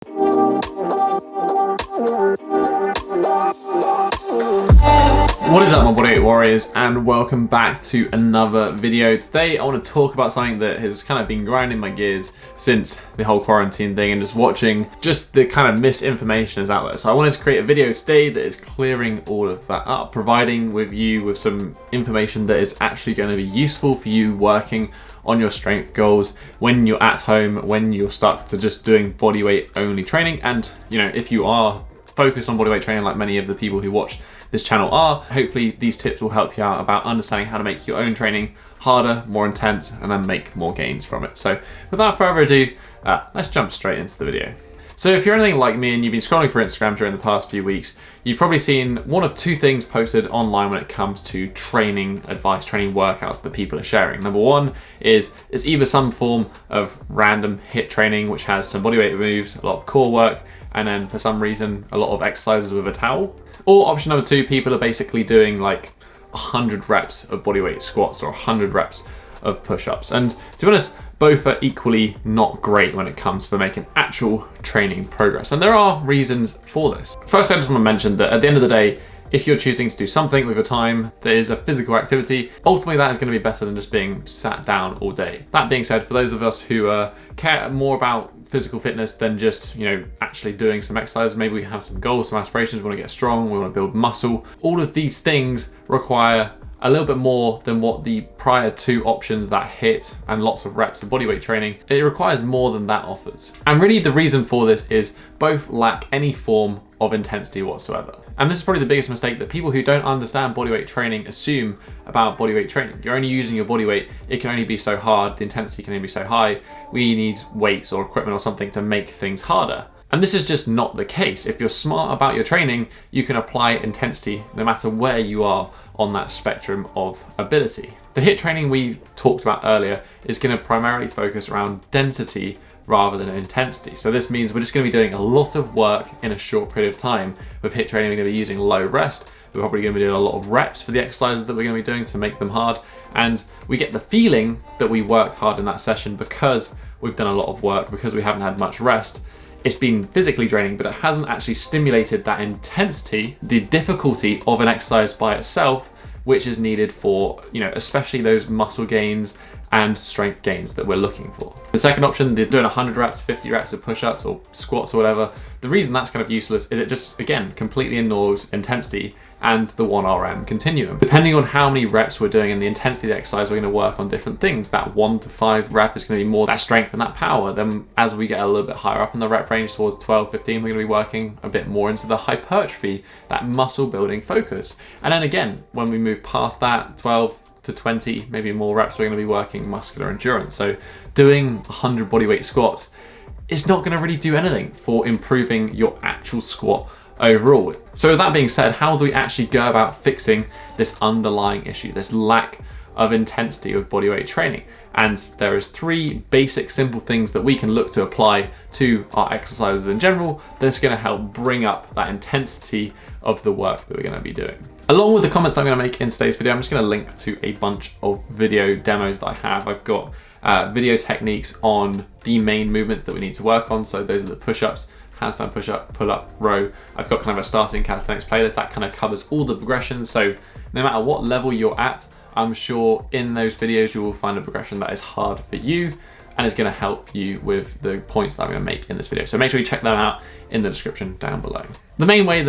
What is up, my Bodyweight warriors, and welcome back to another video. Today I want to talk about something that has kind of been grinding my gears since the whole quarantine thing and just watching just the kind of misinformation is out there. So I wanted to create a video today that is clearing all of that up, providing with you with some information that is actually going to be useful for you working on your strength goals when you're at home, when you're stuck to just doing bodyweight only training. And you know, if you are focused on bodyweight training like many of the people who watch this channel are, hopefully these tips will help you out about understanding how to make your own training harder, more intense, and then make more gains from it. So without further ado, let's jump straight into the video. So if you're anything like me and you've been scrolling for Instagram during the past few weeks, you've probably seen one of two things posted online when it comes to training advice, training workouts that people are sharing. Number one is it's either some form of random HIIT training, which has some bodyweight moves, a lot of core work, and then for some reason, a lot of exercises with a towel. Or option number two, people are basically doing like 100 reps of bodyweight squats or 100 reps of push-ups. And to be honest, both are equally not great when it comes to making actual training progress. And there are reasons for this. First, I just want to mention that at the end of the day, if you're choosing to do something with your time that is a physical activity, ultimately that is going to be better than just being sat down all day. That being said, for those of us who care more about physical fitness than just, you know, actually doing some exercise, maybe we have some goals, some aspirations, we want to get strong, we want to build muscle. All of these things require a little bit more than what the prior two options, that HIIT and lots of reps of bodyweight training, it requires more than that offers. And really the reason for this is both lack any form of intensity whatsoever. And this is probably the biggest mistake that people who don't understand bodyweight training assume about bodyweight training. You're only using your bodyweight, it can only be so hard, the intensity can only be so high, we need weights or equipment or something to make things harder. And this is just not the case. If you're smart about your training, you can apply intensity no matter where you are on that spectrum of ability. The HIIT training we talked about earlier is going to primarily focus around density rather than intensity. So this means we're just going to be doing a lot of work in a short period of time. With HIIT training, we're going to be using low rest. We're probably going to be doing a lot of reps for the exercises that we're going to be doing to make them hard. And we get the feeling that we worked hard in that session because we've done a lot of work, because we haven't had much rest. It's been physically draining, but it hasn't actually stimulated that intensity, the difficulty of an exercise by itself, which is needed for, you know, especially those muscle gains and strength gains that we're looking for. The second option, they're doing 100 reps, 50 reps of push-ups or squats or whatever. The reason that's kind of useless is it just, again, completely ignores intensity and the 1RM continuum. Depending on how many reps we're doing and the intensity of the exercise, we're going to work on different things. That 1 to 5 rep is going to be more that strength and that power. Then as we get a little bit higher up in the rep range towards 12, 15, we're going to be working a bit more into the hypertrophy, that muscle building focus. And then again, when we move past that 12 to 20, maybe more reps, we're going to be working muscular endurance. So doing 100 bodyweight squats is not going to really do anything for improving your actual squat overall. So with that being said, how do we actually go about fixing this underlying issue, this lack of intensity with bodyweight training? And there is 3 basic simple things that we can look to apply to our exercises in general that's going to help bring up that intensity of the work that we're going to be doing. Along with the comments I'm going to make in today's video, I'm just going to link to a bunch of video demos that I have. I've got video techniques on the main movement that we need to work on. So those are the push-ups, handstand push-up, pull-up, row. I've got kind of a starting calisthenics playlist that kind of covers all the progressions. So no matter what level you're at, I'm sure in those videos you will find a progression that is hard for you and is going to help you with the points that I'm going to make in this video. So make sure you check them out in the description down below. The main way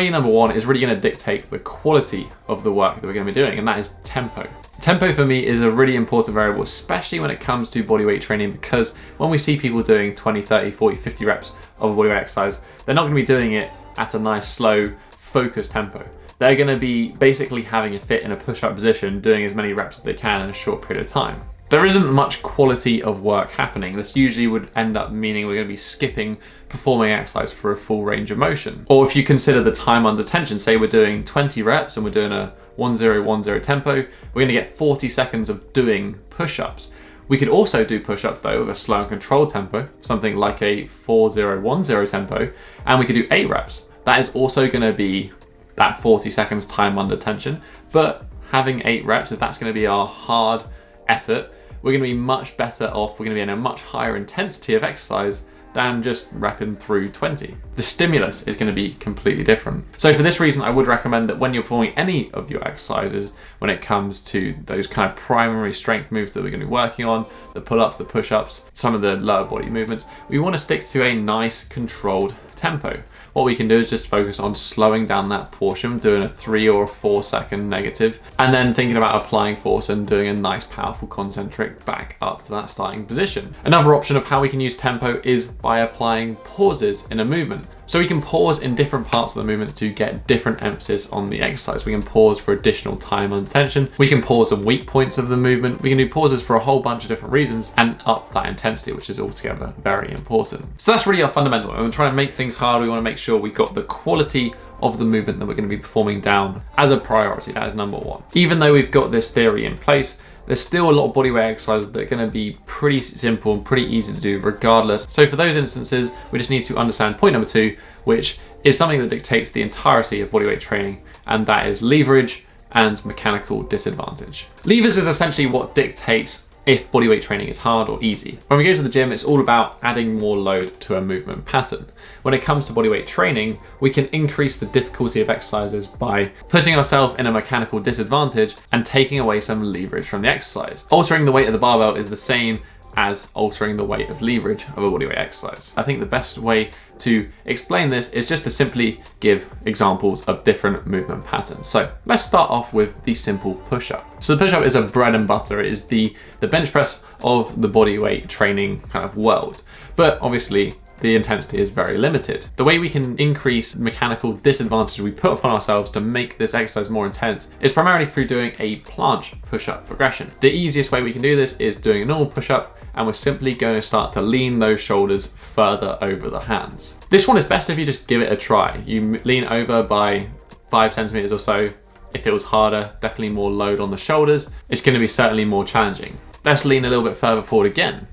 number one is really going to dictate the quality of the work that we're going to be doing, and that is tempo. Tempo for me is a really important variable, especially when it comes to bodyweight training, because when we see people doing 20, 30, 40, 50 reps of a bodyweight exercise, they're not going to be doing it at a nice, slow, focused tempo. They're going to be basically having a fit in a push-up position, doing as many reps as they can in a short period of time. There isn't much quality of work happening. This usually would end up meaning we're going to be skipping performing exercise for a full range of motion. Or if you consider the time under tension, say we're doing 20 reps and we're doing a 1-0-1-0 tempo, we're going to get 40 seconds of doing push-ups. We could also do push-ups though with a slow and controlled tempo, something like a 4-0-1-0 tempo, and we could do 8 reps. That is also going to be that 40 seconds time under tension, but having 8 reps, if that's going to be our hard effort, we're going to be much better off, we're going to be in a much higher intensity of exercise than just repping through 20. The stimulus is going to be completely different. So for this reason, I would recommend that when you're performing any of your exercises, when it comes to those kind of primary strength moves that we're going to be working on, the pull-ups, the push-ups, some of the lower body movements, we want to stick to a nice controlled tempo. What we can do is just focus on slowing down that portion, doing a 3 or 4 second negative, and then thinking about applying force and doing a nice powerful concentric back up to that starting position. Another option of how we can use tempo is by applying pauses in a movement. So we can pause in different parts of the movement to get different emphasis on the exercise. We can pause for additional time under tension. We can pause on weak points of the movement. We can do pauses for a whole bunch of different reasons and up that intensity, which is altogether very important. So that's really our fundamental. When we're trying to make things hard, we want to make sure we got the quality of the movement that we're going to be performing down as a priority. That is number one. Even though we've got this theory in place, there's still a lot of bodyweight exercises that are going to be pretty simple and pretty easy to do regardless. So for those instances, we just need to understand point number 2, which is something that dictates the entirety of bodyweight training, and that is leverage and mechanical disadvantage. Levers is essentially what dictates if bodyweight training is hard or easy. When we go to the gym, it's all about adding more load to a movement pattern. When it comes to bodyweight training, we can increase the difficulty of exercises by putting ourselves in a mechanical disadvantage and taking away some leverage from the exercise. Altering the weight of the barbell is the same as altering the weight of leverage of a bodyweight exercise. I think the best way to explain this is just to simply give examples of different movement patterns. So let's start off with the simple push-up. So the push-up is a bread and butter. It is the bench press of the bodyweight training kind of world. But obviously, the intensity is very limited. The way we can increase mechanical disadvantage we put upon ourselves to make this exercise more intense is primarily through doing a planche push-up progression. The easiest way we can do this is doing a normal push-up, and we're simply going to start to lean those shoulders further over the hands. This one is best if you just give it a try. You lean over by 5 centimeters or so. If it was harder, definitely more load on the shoulders. It's going to be certainly more challenging. Let's lean a little bit further forward again.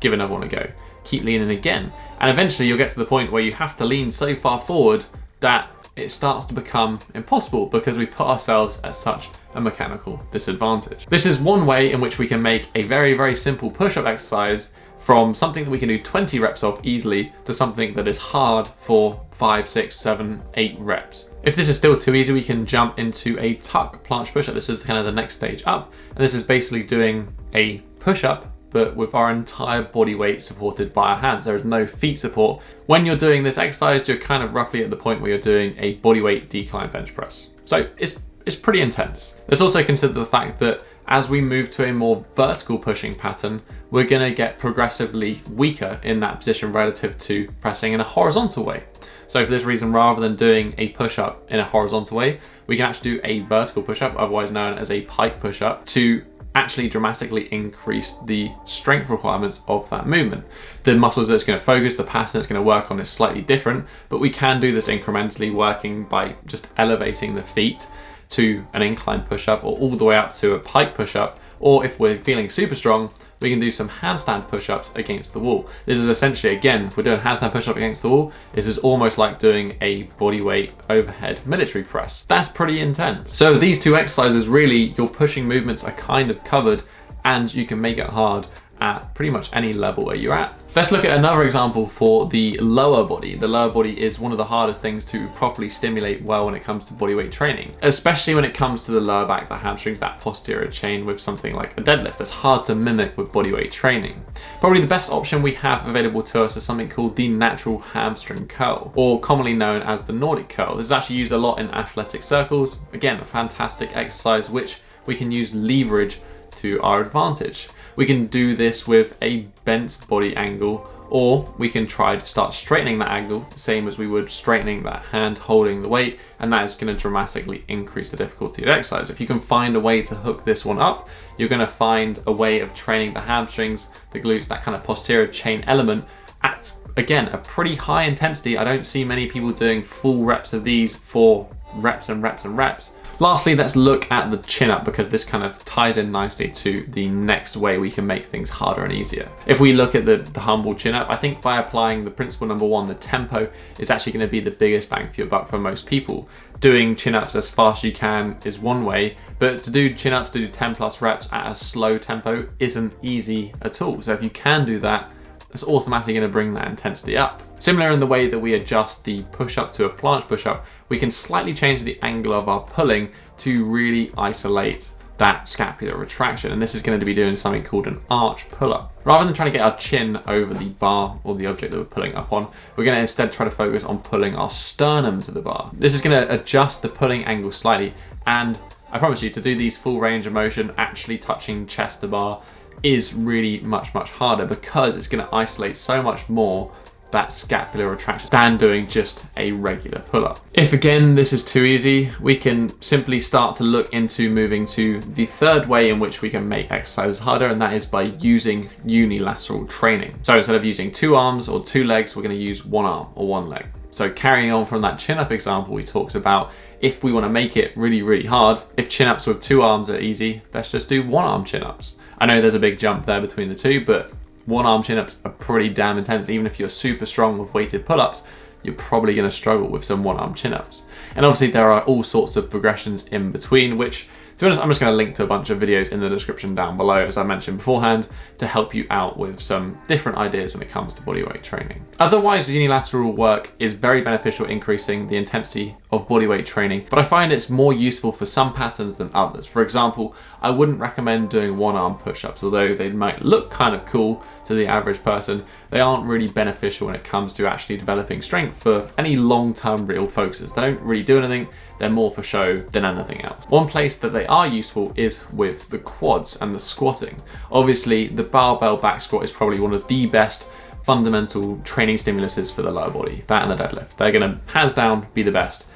Give another one a go. Keep leaning again. And eventually you'll get to the point where you have to lean so far forward that it starts to become impossible because we put ourselves at such a mechanical disadvantage. This is one way in which we can make a very, very simple push-up exercise from something that we can do 20 reps of easily to something that is hard for 5, 6, 7, 8 reps. If this is still too easy, we can jump into a tuck planche push-up. This is kind of the next stage up. And this is basically doing a push-up but with our entire body weight supported by our hands. There is no feet support. When you're doing this exercise, you're kind of roughly at the point where you're doing a body weight decline bench press. So it's pretty intense. Let's also consider the fact that as we move to a more vertical pushing pattern, we're gonna get progressively weaker in that position relative to pressing in a horizontal way. So for this reason, rather than doing a push-up in a horizontal way, we can actually do a vertical push-up, otherwise known as a pike push-up, to actually dramatically increase the strength requirements of that movement. The muscles that it's going to focus, the pattern it's going to work on is slightly different, but we can do this incrementally, working by just elevating the feet to an incline push-up or all the way up to a pike push-up, or if we're feeling super strong, we can do some handstand push-ups against the wall. This is essentially, again, if we're doing handstand push-up against the wall, this is almost like doing a bodyweight overhead military press. That's pretty intense. So these two exercises, really, your pushing movements are kind of covered, and you can make it hard at pretty much any level where you're at. Let's look at another example for the lower body. The lower body is one of the hardest things to properly stimulate well when it comes to bodyweight training, especially when it comes to the lower back, the hamstrings, that posterior chain with something like a deadlift. That's hard to mimic with bodyweight training. Probably the best option we have available to us is something called the natural hamstring curl, or commonly known as the Nordic curl. This is actually used a lot in athletic circles. Again, a fantastic exercise which we can use leverage to our advantage. We can do this with a bent body angle, or we can try to start straightening that angle, the same as we would straightening that hand holding the weight, and that is going to dramatically increase the difficulty of exercise. If you can find a way to hook this one up, you're going to find a way of training the hamstrings, the glutes, that kind of posterior chain element at, again, a pretty high intensity. I don't see many people doing full reps of these for reps and reps and reps. Lastly, let's look at the chin up, because this kind of ties in nicely to the next way we can make things harder and easier. If we look at the humble chin up, I think by applying the principle number 1, the tempo, is actually going to be the biggest bang for your buck for most people. Doing chin ups as fast as you can is one way, but to do chin ups, to do 10 plus reps at a slow tempo isn't easy at all. So if you can do that it's automatically going to bring that intensity up. Similar in the way that we adjust the push-up to a planche push-up, we can slightly change the angle of our pulling to really isolate that scapular retraction, and this is going to be doing something called an arch pull-up. Rather than trying to get our chin over the bar or the object that we're pulling up on, we're going to instead try to focus on pulling our sternum to the bar. This is going to adjust the pulling angle slightly, and I promise you, to do these full range of motion, actually touching chest to bar is really much harder, because it's going to isolate so much more that scapular retraction than doing just a regular pull-up. If again this is too easy, we can simply start to look into moving to the third way in which we can make exercises harder, and that is by using unilateral training. So instead of using 2 arms or 2 legs, we're going to use 1 arm or 1 leg. So carrying on from that chin-up example we talked about, if we want to make it really hard, if chin-ups with 2 arms are easy, let's just do 1 arm chin-ups. I know there's a big jump there between the two, but 1 arm chin-ups are pretty damn intense. Even if you're super strong with weighted pull-ups, you're probably going to struggle with some 1 arm chin-ups. And obviously there are all sorts of progressions in between, which, to be honest, I'm just going to link to a bunch of videos in the description down below, as I mentioned beforehand, to help you out with some different ideas when it comes to bodyweight training. Otherwise, unilateral work is very beneficial, increasing the intensity of bodyweight training, but I find it's more useful for some patterns than others. For example, I wouldn't recommend doing 1 arm push-ups, although they might look kind of cool to the average person. They aren't really beneficial when it comes to actually developing strength for any long-term real focuses. They don't really do anything. They're more for show than anything else. One place that they are useful is with the quads and the squatting. Obviously, the barbell back squat is probably one of the best fundamental training stimuluses for the lower body. That and the deadlift. They're gonna, hands down, be the best.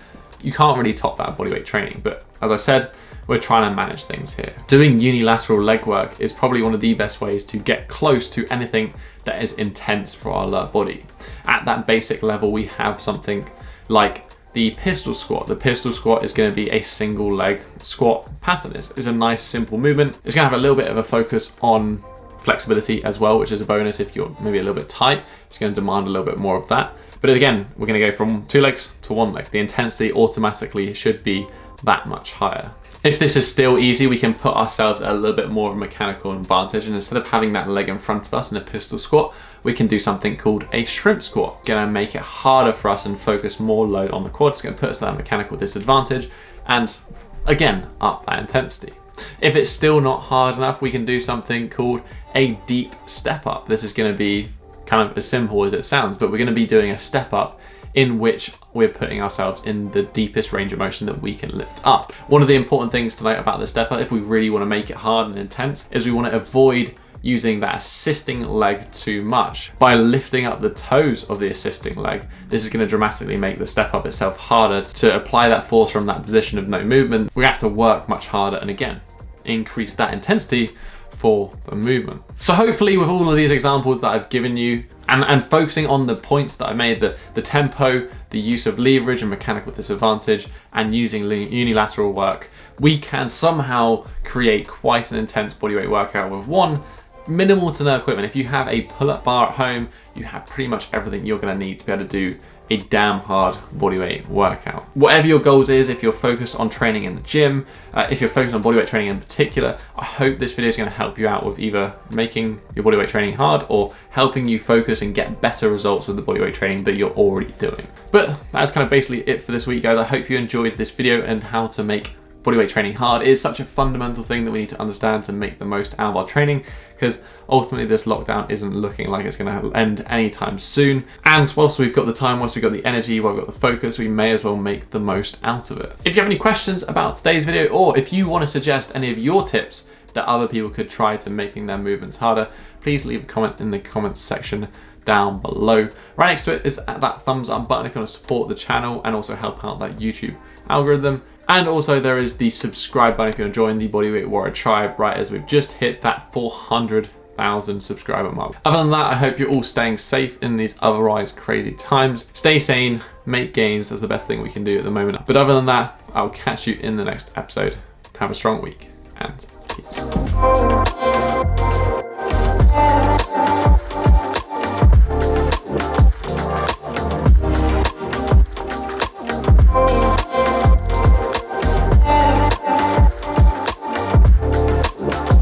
You can't really top that bodyweight training, but as I said, we're trying to manage things here. Doing unilateral leg work is probably one of the best ways to get close to anything that is intense for our lower body. At that basic level, we have something like the pistol squat. The pistol squat is going to be a single leg squat pattern. It's a nice simple movement. It's going to have a little bit of a focus on flexibility as well, which is a bonus if you're maybe a little bit tight. It's going to demand a little bit more of that. But again, we're going to go from 2 legs to 1 leg. The intensity automatically should be that much higher. If this is still easy, we can put ourselves at a little bit more of a mechanical advantage, and instead of having that leg in front of us in a pistol squat, we can do something called a shrimp squat. Gonna make it harder for us and focus more load on the quad. It's gonna put us at that mechanical disadvantage and again, up that intensity. If it's still not hard enough, we can do something called a deep step up. This is gonna be kind of as simple as it sounds, but we're gonna be doing a step up in which we're putting ourselves in the deepest range of motion that we can lift up. One of the important things to note about the step up, if we really want to make it hard and intense, is we want to avoid using that assisting leg too much. By lifting up the toes of the assisting leg, this is going to dramatically make the step up itself harder. To apply that force from that position of no movement, we have to work much harder and again, increase that intensity for the movement. So hopefully with all of these examples that I've given you, and focusing on the points that I made, the tempo, the use of leverage and mechanical disadvantage, and using unilateral work, we can somehow create quite an intense bodyweight workout with one minimal to no equipment. If you have a pull-up bar at home, you have pretty much everything you're going to need to be able to do a damn hard bodyweight workout. Whatever your goals is, if you're focused on training in the gym, if you're focused on bodyweight training in particular, I hope this video is going to help you out with either making your bodyweight training hard or helping you focus and get better results with the bodyweight training that you're already doing. But that's kind of basically it for this week, guys. I hope you enjoyed this video and how to make bodyweight training hard. It is such a fundamental thing that we need to understand to make the most out of our training, because ultimately this lockdown isn't looking like it's going to end anytime soon. And whilst we've got the time, whilst we've got the energy, whilst we've got the focus, we may as well make the most out of it. If you have any questions about today's video, or if you want to suggest any of your tips that other people could try to making their movements harder, please leave a comment in the comments section down below. Right next to it is that thumbs up button if you want to support the channel and also help out that YouTube algorithm. And also there is the subscribe button if you want to join the Bodyweight Warrior tribe, right as we've just hit that 400,000 subscriber mark. Other than that, I hope you're all staying safe in these otherwise crazy times. Stay sane, make gains, that's the best thing we can do at the moment. But other than that, I'll catch you in the next episode. Have a strong week and peace.